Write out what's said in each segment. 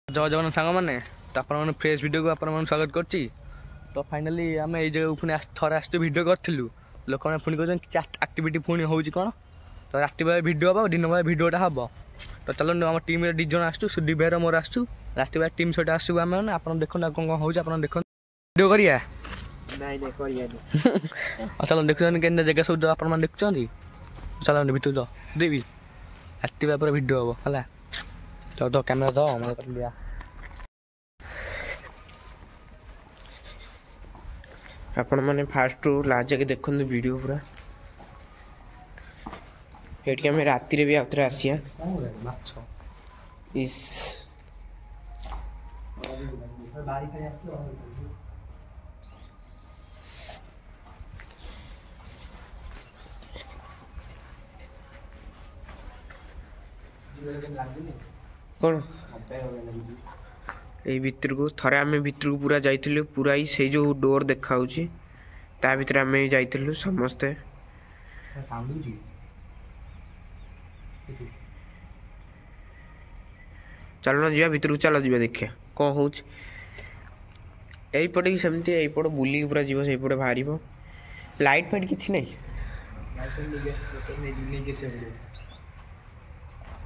जय जगन्नाथ सांग मैंने तो आप फ्रेश वीडियो को आप स्वागत करची। तो फाइनाली आम ये जगह पुणी थर आस भिड करूँ लोक मैंने पुणी कहते आक्टिविटी पुणी हो कौन तो रात बेला भिड हम दिन बेला भिडटा हम। तो चलो आम टीम दिज आसू सुधी भाईर मोर आसू रात बेला टीम सहित आसू आम मैंने आप देखो कौन कौन हो देख भिड करिया चलो देखुन के जगह सब आप देखुं चलो भितर तो देवी रात बेला पूरा भिड हम है। तो कैमेरा दो लिया आपण मैंने फास्ट लास्ट जाके देखो वीडियो पूरा ये आम राति भी आउे आसिया इस कौन ये भितर को थरे आम भितर को पूरा जाइलु पूरा ही से जो डोर देखा ता भीतर आम जाइलु समस्ते चलो ना भितर को चलो जा देखिया कौन हो पटे भी सेमती यपट बुल पूरा जीव से बाहर लाइट फाइट किसी नहीं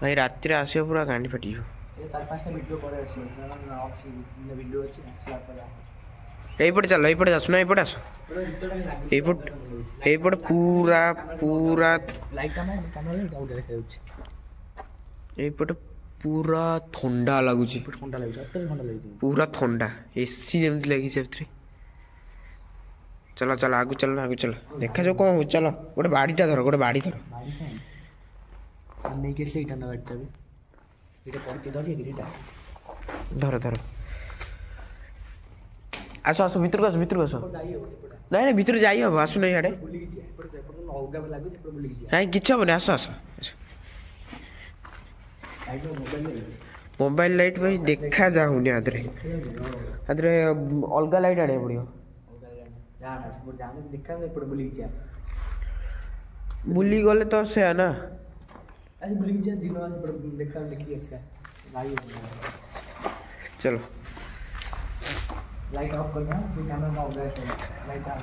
भाई राति आस पूरा गांडी फाटी यपटे चलो यपटे आस ना यपटे आस यपट पूरा पूरा यपटे पूरा ठंडा लगुच पूरा ठंडा एसी जमी लगी चलो चलो आगु चलो आगु चलो देखा जो कौन हो चलो गोटे बाड़ीटा धर गोटे बाड़ी धर धर धर आस आस भीतर आस भीतर आस ना भीतर जाई हम आसु ना इे ना कि हेनी आस आस मोबाइल लाइट भाई देखा जाऊनी आदरे अलग लाइट आने पड़ो बुली गले तो से ना चलो लाइट ऑफ करना कैमरा ऑफ लाइट ऑफ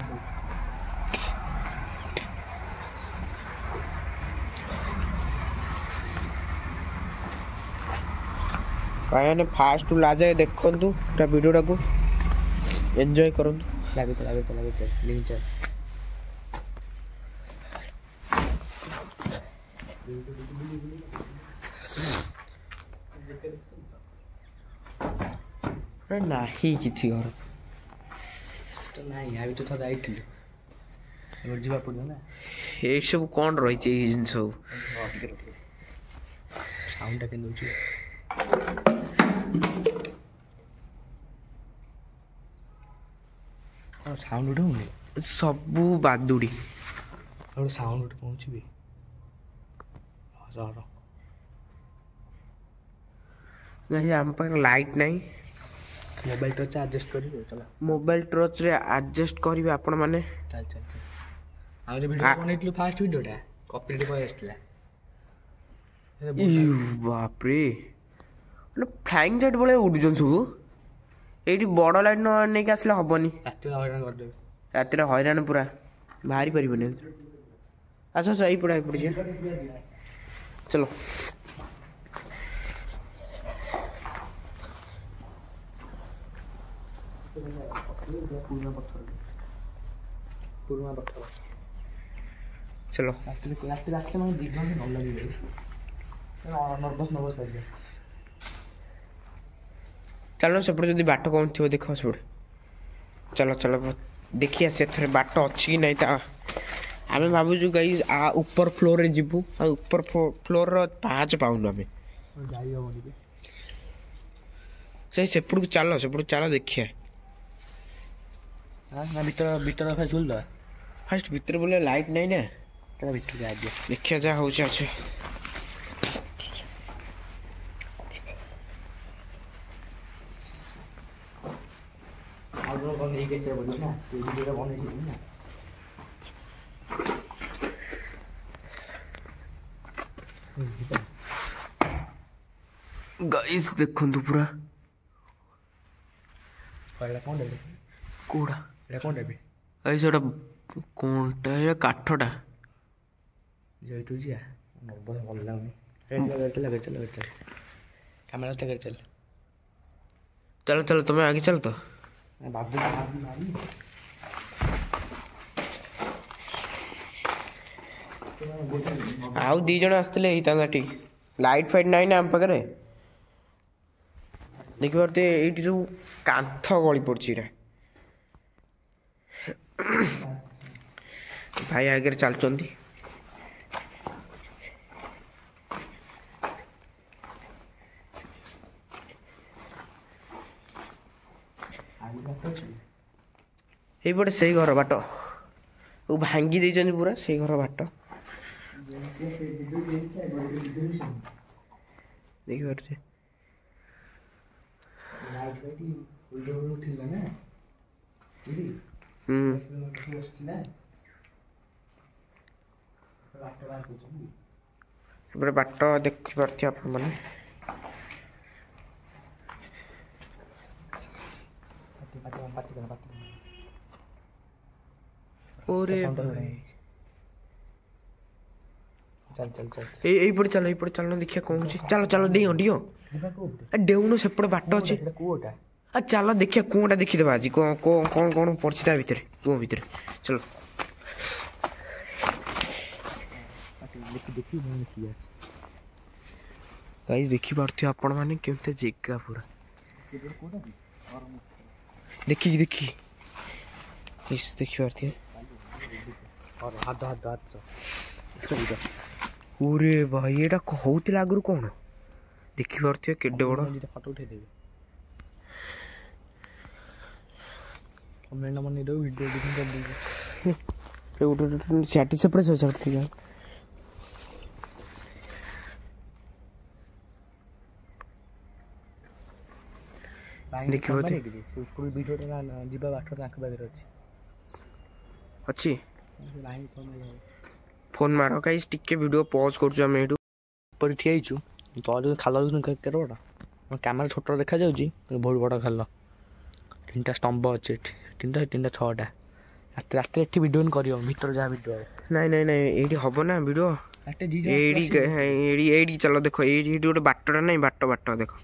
भाई फास्ट लास्ट जाए देखु पूरा वीडियोटा को एंजॉय करूँ लगे लिंक नहीं किसी घर तो नहीं तो थोड़ा जावा पड़ो ना ये सब कौन रही जिन सब साउंड साउंड उठे सबू बादुड़ी साउंड उठे पहुँची आम पाखे लाइट नहीं मोबाइल टच एडजस्ट करियो चला मोबाइल टच रे एडजस्ट करिवे आपण माने चल चल चल आ जे वीडियो बनेइतलु फास्ट वीडियोटा कॉपीराइट पय आस्तिला ई बाप रे न फ्लाइंग जेट बळे उडजन सब एठी बड़ लाइट न नै के आसले हबनी राति हैरान पूरा बाहरी परिबने आस आस आई पड़ा चलो चलो चलो सेपटे जब बाट कौन थी देख सेपटे चलो चलो देखिए से बाट अच्छी कि नहीं आम भावुँ गाई ऊपर फ्लोर रे जीवु ऊपर फ्लोर पाँच पाऊन आम सेपट को चलो देखिए भीतर भीतर फास्ट भीतर बोले लाइट नहीं ना तो भीतर जा देखिए जा हो अच्छे गाइस देखो पूरा ଏଇଟା କ'ଣ ଦେବି କୋଉଟା ଏଇଟା କ'ଣ ଦେବି ଏଇ ସେଟା କୋଣଟା ଏଇଟା କାଠଟା ଯେଇଠୁ ଯିଆ ଭଲ ଲାଗୁନି କ୍ୟାମେରା ଚାଲ चलो चलो तुम्हें आगे चल तो ବାବୁ आउ दी जण आसते ठीक लाइट फाइट ना ना आम पाखे देखिए ये सब कांथ गली पड़ी भाई आगे चलुँच এইপଟେ ସେଇ ଘର ବାଟ ଭାଙ୍ଗି ଦେଇଛନ୍ତି ପୁରା ସେଇ ଘର ବାଟ ଦେଖିପାରୁଛି ଏପଟେ ବାଟ ଦେଖିପାରୁଥିବେ ଆପଣମାନେ ओरे चल चल चल এইপଟେ ଚାଲ ଦେଖିଆ କଣ ହଉଛି ଚାଲ ଚାଲ ଡିଅ ଡିଅ ଡେଉନୁ ସେପଟେ ବାଟ ଅଛି ଆ ଚାଲ ଦେଖିଆ କୋଉଟା ଦେଖିଦେବା ଆଜି କଣ କଣ କଣ ପଡିଛି ତା ଭିତରେ କୁଅ ଭିତରେ ଚାଲ ଗାଇସ୍ ଦେଖିପାରୁଥିବେ ଆପଣ ମାନେ କେମିତି ଜାଗା ପୁରା देखी देखी इस देखी पारती ओरे भाई एटा होउतिला आगरु कोन देखी पारती केडे बड़ फोटो उठे देबे कमेंट मन दो वीडियो एडिटिंग कर दीजिए ए चैटी से प्रेस चलती है देखिबो फुल वीडियो टा जीवा बाटर तांक बागर अच्छी फोन मारो गाइस टिके वीडियो पॉज करछु हम एडू पर ठियाइछु तो जो खाला केरोटा कैमरा छोट देखा जाउची बहुत बड़ खाल तीनटा स्तंभ अच्छे तीनटा छटा रात एठी वीडियो करियो भीतर जा वीडियो नहीं नहीं नहीं एडी हबो ना वीडियो एडी चलो देखो एडी गोटे बाटटा नहीं बाट देखो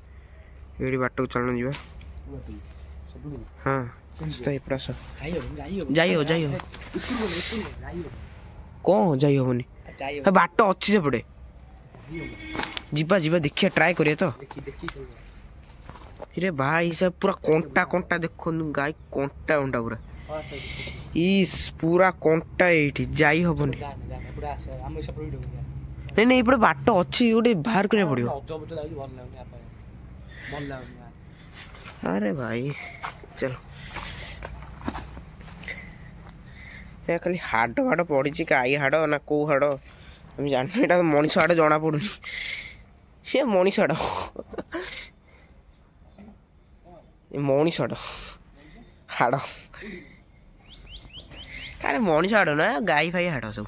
एडी बाट को चलना जीवा हाँ जाइयो कौन जाई होनी बाट अच्छी सेपटे जीवा जीवा देखिए ट्राई करिए तो रे भाई सब पूरा कंटा कंटा देखो गाय कंटा कंटा पूरा इस पूरा कंटा एठी जाई होबनी नहीं नहीं इपड़े बाट अच्छी गोटे बाहर करिया पड़ियो अरे भाई चलो ये खाली हाड़ फाड़ पड़ी गाई हाड़ ना कौ हाड़ हम जान मनीष हाड़ जना पड़ू ये मनीष हाड़ मनीष हाड़ हाड़ अरे मनीष हाड़ ना गाई फाई हाड़ सब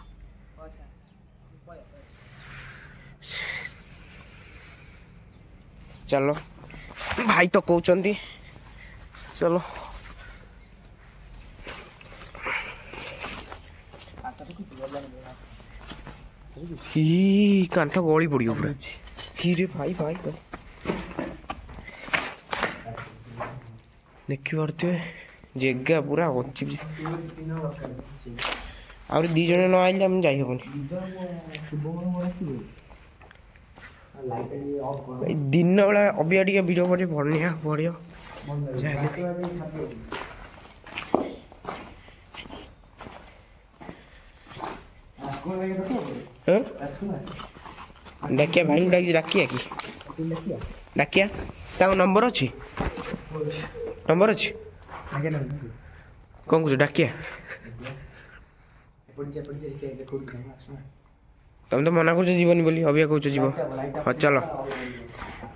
चलो भाई तो कहते चलो कांथ गली पड़ो पूरा रे भाई भाई देखी पारे जगह पूरा अच्छी आ दी जन न आइले हम जाई हबनी दिन बेला अबिया टे वीडियो कर बढ़िया बढ़िया डाकिया भाई डाकिया कि डाकिया नंबर अच्छी नंबर अच्छी कौन कुछ डाकिया तुम तो मना कर जीवन बोली अबिया कौच जीव हाँ चलो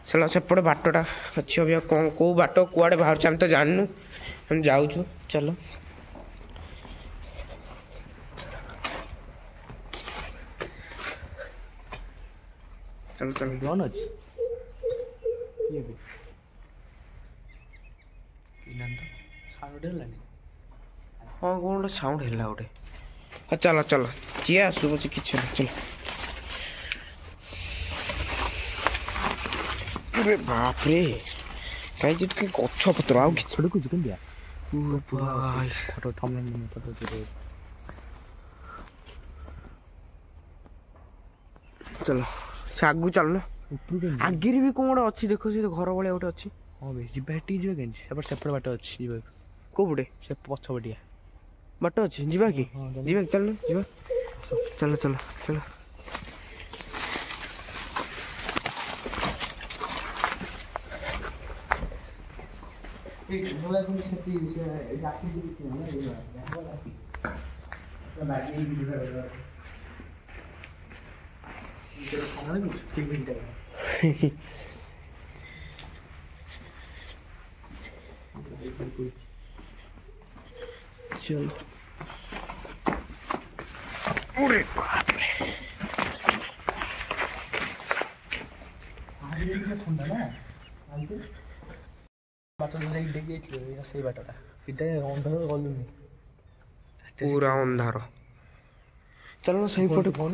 चलो सेपटे बाटटा अच्छी अबिया कौन कौ बाट कुआड़े बाहर हम तो जानू हम जाऊँ चलो चलो चलो कौन अच्छी ये भी ହଁ କ'ଣ ଗୋଟେ ସାଉଣ୍ଡ ହେଲା ଗୋଟେ। ହଁ ଚାଲ ଚାଲ ଯିଏ ଆସୁ ପଛେ କିଛି ନାହିଁ ଚାଲ। ଆରେ ବାପରେ କାହିଁ ଟିକେ ଗଛ ପତ୍ର ଆଉ କିଛି ଛଡ଼କୁଛୁ କେମିତିଆ ଭାଇ ଫଟୋ ଫଟୋ ଚାଲ ସେ ଆଗକୁ ଚାଲୁନ। ଆଗରେ ବି କ'ଣ ଗୋଟେ ଅଛି ଦେଖ ସେ ଘର ଭଳିଆ ଗୋଟେ ଅଛି। ହଁ ଭାଇ ଯିବା ହେଠିକି ଯିବା କେମିତି ସେପଟେ ବାଟ ଅଛି ଯିବାକୁ। କେଉଁ ପଟେ ସେ ପଛପଟିଆ ବାଟ ଅଛି ଯିବା କି? ଯିବା କି ଚାଲୁନ ଯିବା ଚାଲ ଚାଲ ଚାଲ। चल अरे बाप रे पूरा अंधार। चलो सही पटे फोन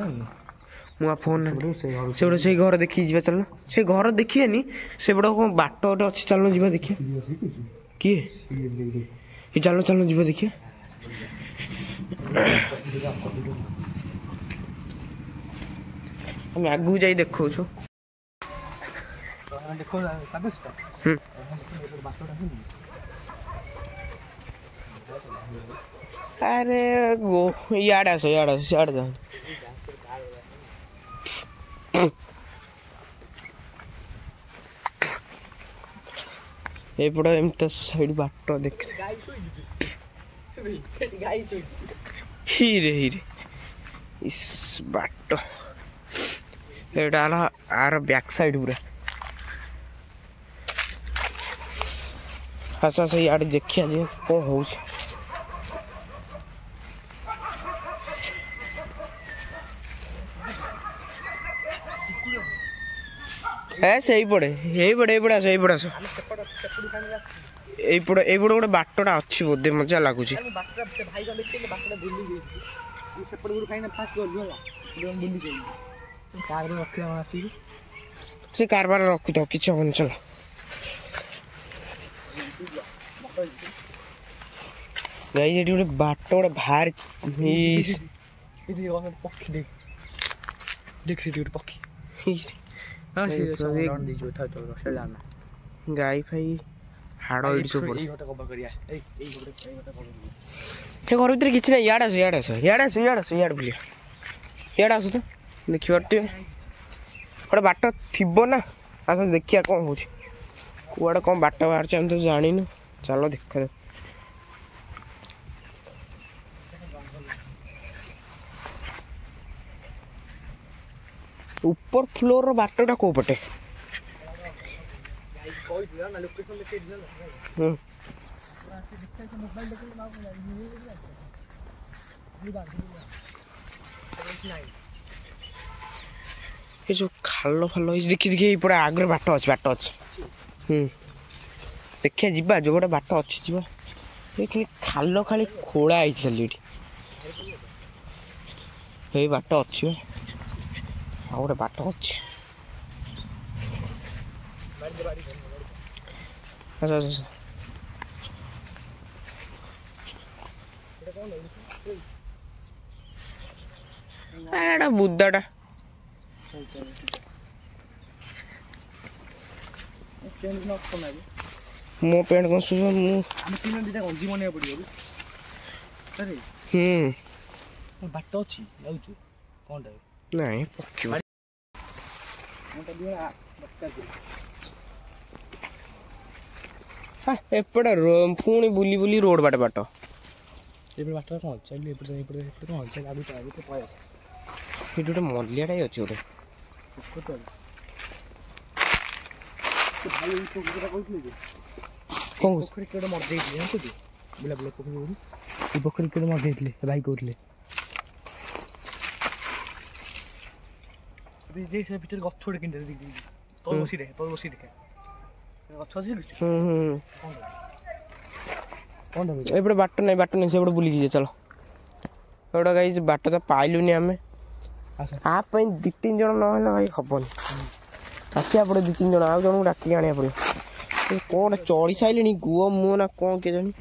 मुआ फोन से बड़ा सही घर देखी जीवा चलना से घर देखिएनी से बड़ा को बाट गोटे अच्छी चलना जीवा देखिए किए ये चलो चलो जीवा देखिए। हम आगू जाई देखो छो अरे गो याड आसो याड जाओ एपड़ एमती साइड बाट देख हीरे हीरे इस बाट एटा आर बैक साइड पूरा आस आस यार देखिया जे कौन हो सही पड़े यही पड़े सही पड़ा ये गोटे बाटटा अच्छी बोधे मजा लगुच से कारबार रखु तो कि हम चल गाई गोटे बाट गोटे बाहर गाई फाई हाड़ घर भर कि इड बुलिया इड आस तो देखी पारे गोटे बाट थी ना आस देखिया कौन हो कौड़े कौन बाट बाहर आम तो जान चलो देखा ऊपर फ्लोर बाटटा को पटे ये जो खाल फाल देखी देखिए पूरा आगे बाट अच्छे देखिए जीवा जो गोटे बाट अच्छी जीवा खाली खाल खाली खोला है खाली ये बाट अच्छी आ गोटे बाट अच्छी अच्छा अच्छा एटा बुदाटा मो पेंट कौन सुझ बाट अच्छी कौन नहीं पक्षी एपटे पुणी बुली बुली रोड बाटे बाट बाट कौन चल कौन चल आगे गोटे मलियाटा अच्छे गोटे पोखरी किए मरदे बुला बुला पोखरी किए मरदे भाई कहते भर गछ गोटे कि बसी देखे गछ अच्छी एपटे बाट नहीं से बुलिकी जाए चलो एटा गाइस बाट तो पाइलुनि आम आप 2-3 जन ना भाई हबन आसिया पड़े 2-3 जन आउ जन डाक आने पड़े कौन चढ़ी सारे गुआ मुह ना कौन किए जानी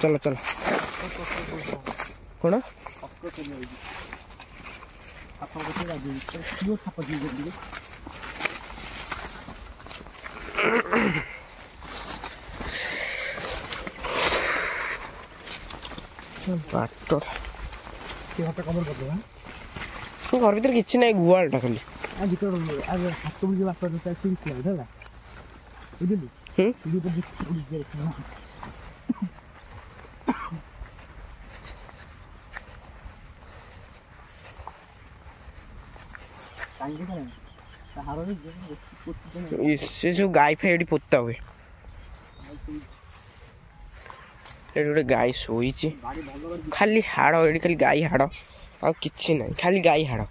चलो चलो कौन बाट घर भर कि ना गुआलटा खाली से सब गाई फाई पोता हुए गोटे गाई शोई खाली हाड़ ये खाली गाई हाड़ आ कि ना खाली गाई हाड़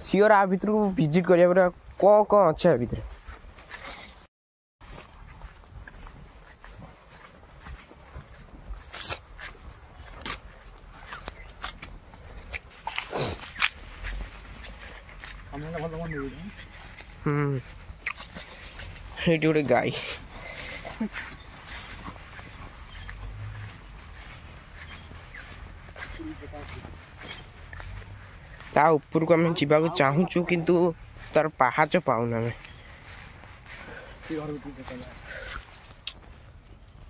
सियोर आ भीतर विजिट करा कौन कौन अच्छे भीतर ये गोटे गाई ता ऊपर को आम जावाक चाहूँ किंतु तार पहाच पाऊना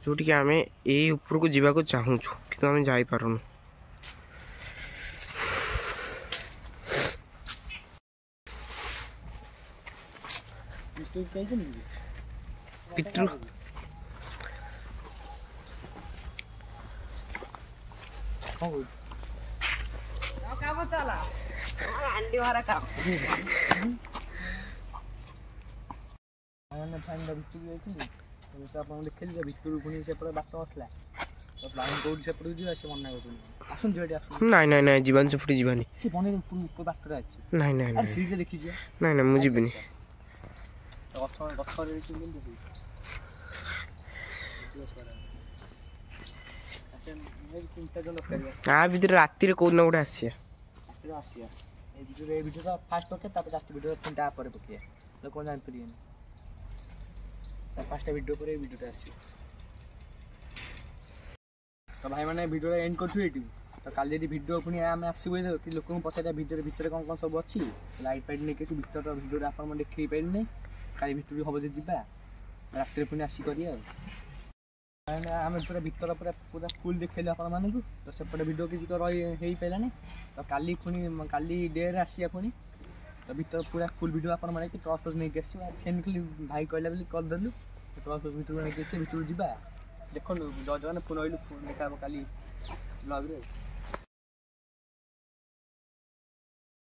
जो आम ये ऊपर को जावाक चाहूँ कि आम जापारूँ पितृ नाई नाई नाई जीवन से फुटी जीवानी नाई नाई नाई नाई मुझे भी आ भीतर राति रे कोन गोटे आसिया वीडियो फास्ट पके तापर लास्ट वीडियो तीनटा पर पके लोक जान परियन चार पांचटा वीडियो पर वीडियोटा आसी तो भाई माने वीडियो एंड करछु एटी तो काली यदि वीडियो पुनी आमे आसीबे कि लोक को पछाटा वीडियो भीतर कोन कोन सब अछि लाइट फाइट नै केसु भीतर वीडियो आपन मन देखि पाइल नै काली वीडियो हबो जे जिबा राति रे पुनी आसी करिया आम पूरा भीतर पूरा पूरा फुल देखल आप तो सेपटे भिड किसी तो रही पारानी तो काली पुणी काली डे आसिया पुणी तो भीतर पूरा फुल भिड आप टर्च फर्च नहीं आस खाली भाई कहला बोली करदेलु टर्च फर्च भीतर नहीं भीतर जा देखो जज मैंने फोन आइलु फोन देखा काली ब्लॉग रे।